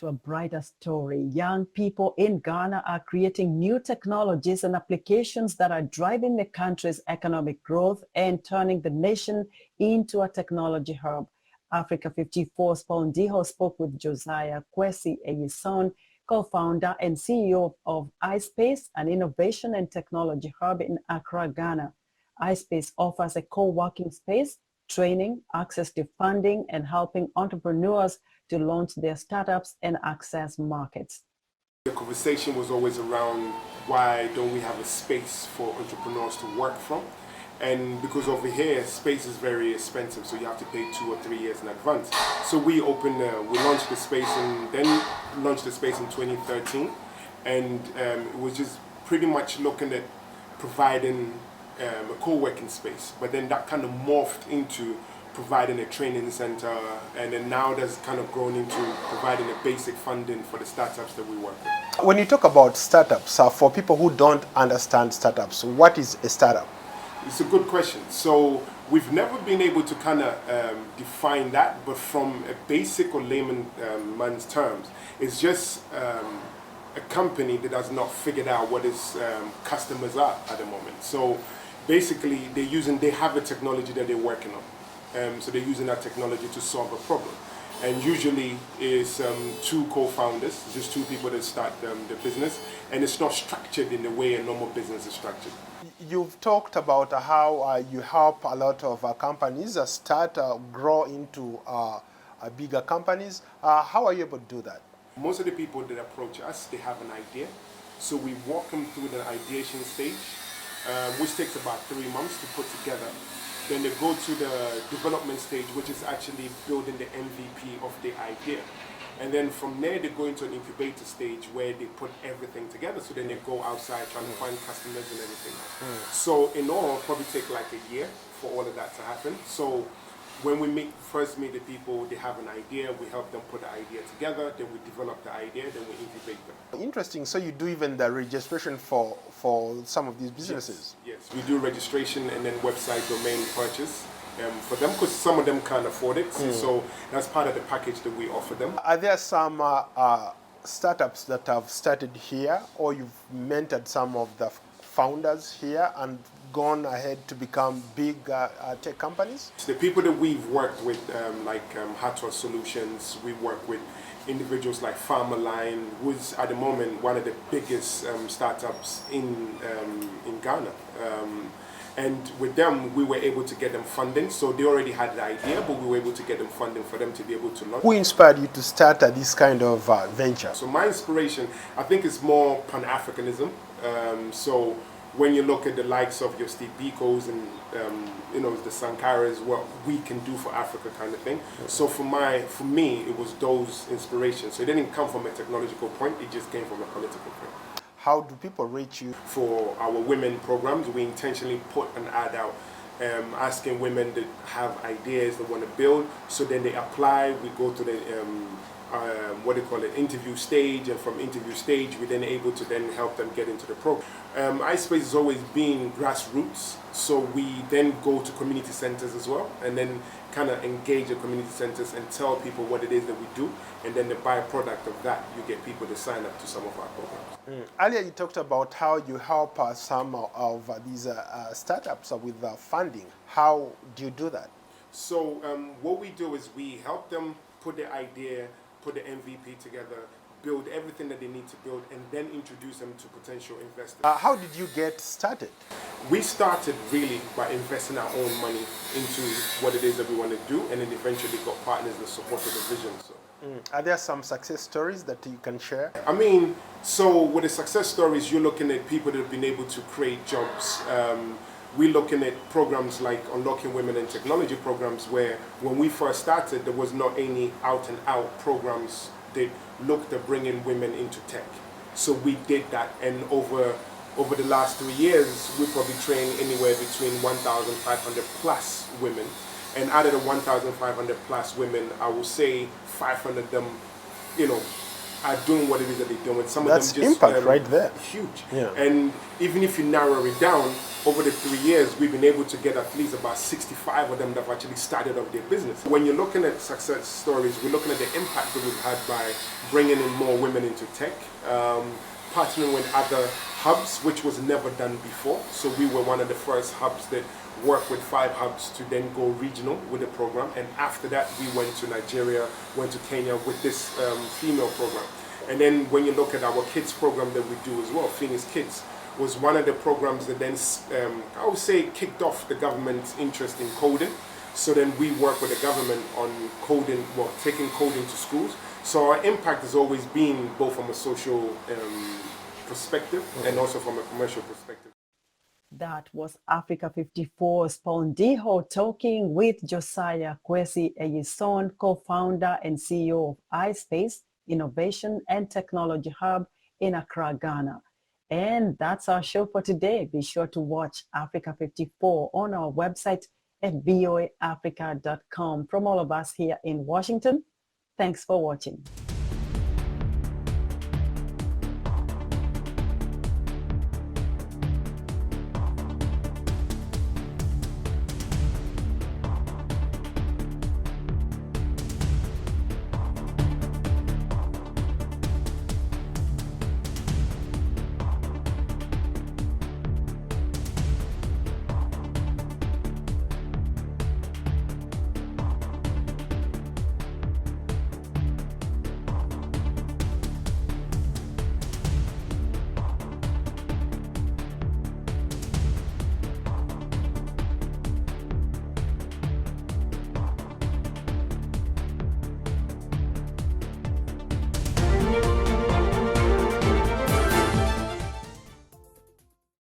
to a brighter story. Young people in Ghana are creating new technologies and applications that are driving the country's economic growth and turning the nation into a technology hub. Africa 54's Paul Ndiho spoke with JOSIAH KWESI, EYISON, co-founder and CEO of iSPACE, an innovation and technology hub in Accra, Ghana. iSPACE offers a co-working space, training, access to funding, and helping entrepreneurs to launch their startups and access markets. The conversation was always around why don't we have a space for entrepreneurs to work from? And because over here, space is very expensive, so you have to pay 2 or 3 years in advance. So we launched the space and then launched the space in 2013, and it was just pretty much looking at providing a co-working space, but then that kind of morphed into providing a training center, and then now that's kind of grown into providing a basic funding for the startups that we work with. When you talk about startups, for people who don't understand startups, what is a startup? It's a good question. So we've never been able to kind of define that, but from a basic or layman's terms, it's just a company that has not figured out what its customers are at the moment. So basically, they have a technology that they're working on. So they're using that technology to solve a problem. And usually it's 2 co-founders, just 2 people that start the business, and it's not structured in the way a normal business is structured. You've talked about how you help a lot of companies start, grow into bigger companies. How are you able to do that? Most of the people that approach us, they have an idea. So we walk them through the ideation stage, which takes about 3 months to put together. Then they go to the development stage, which is actually building the MVP of the idea. And then from there, they go into an incubator stage where they put everything together. So then they go outside trying to find customers and everything else. So in all, probably take like a year for all of that to happen. So when we first meet the people, they have an idea, we help them put the idea together, then we develop the idea, then we incubate them. Interesting. So you do even the registration for some of these businesses? Yes, we do registration and then website domain purchase for them, because some of them can't afford it. So that's part of the package that we offer them. Are there some startups that have started here, or you've mentored some of the founders here and gone ahead to become big tech companies? The people that we've worked with, like Hardware Solutions, we work with individuals like Farmerline, who's at the moment one of the biggest startups in Ghana. And with them, we were able to get them funding. So they already had the idea, but we were able to get them funding for them to be able to launch. Who inspired you to start this kind of venture? So my inspiration, I think, is more Pan-Africanism. So when you look at the likes of your Steve Bikos and the Sankaras, what we can do for Africa kind of thing. So for me, it was those inspirations. So it didn't come from a technological point, it just came from a political point. How do people reach you? For our women programs, we intentionally put an ad out asking women that have ideas they want to build. So then they apply, we go to the interview stage, and from interview stage we're then able to then help them get into the program. iSPACE has always been grassroots, so we then go to community centers as well, and then kind of engage the community centers and tell people what it is that we do, and then the byproduct of that, you get people to sign up to some of our programs. Earlier you talked about how you help some of these startups with funding. How do you do that? So what we do is we help them put the idea, put the MVP together, build everything that they need to build, and then introduce them to potential investors. How did you get started? We started really by investing our own money into what it is that we want to do, and then eventually got partners that supported the vision. So. Are there some success stories that you can share? I mean, so with the success stories, you're looking at people that have been able to create jobs. We're looking at programs like Unlocking Women in Technology programs, where when we first started, there was not any out-and-out programs that looked at bringing women into tech. So we did that, and over the last 3 years, we probably trained anywhere between 1,500 plus women. And out of the 1,500 plus women, I will say 500 of them, are doing what it is that they're doing. Some That's of them just impact right there. Huge. Yeah. And even if you narrow it down, over the 3 years, we've been able to get at least about 65 of them that have actually started up their business. When you're looking at success stories, we're looking at the impact that we've had by bringing in more women into tech, partnering with other hubs, which was never done before. So we were one of the first hubs that worked with 5 hubs to then go regional with the program. And after that, we went to Nigeria, went to Kenya with this female program. And then when you look at our kids program that we do as well, Phoenix Kids, was one of the programs that then, I would say, kicked off the government's interest in coding. So then we work with the government on coding, well, taking coding to schools. So our impact has always been both from a social perspective and also from a commercial perspective. That was Africa 54's Paul Ndiho talking with JOSIAH KWESI EYISON, co-founder and CEO of iSPACE, Innovation and Technology Hub in Accra, Ghana. And that's our show for today. Be sure to watch Africa 54 on our website at voaafrica.com. From all of us here in Washington, thanks for watching.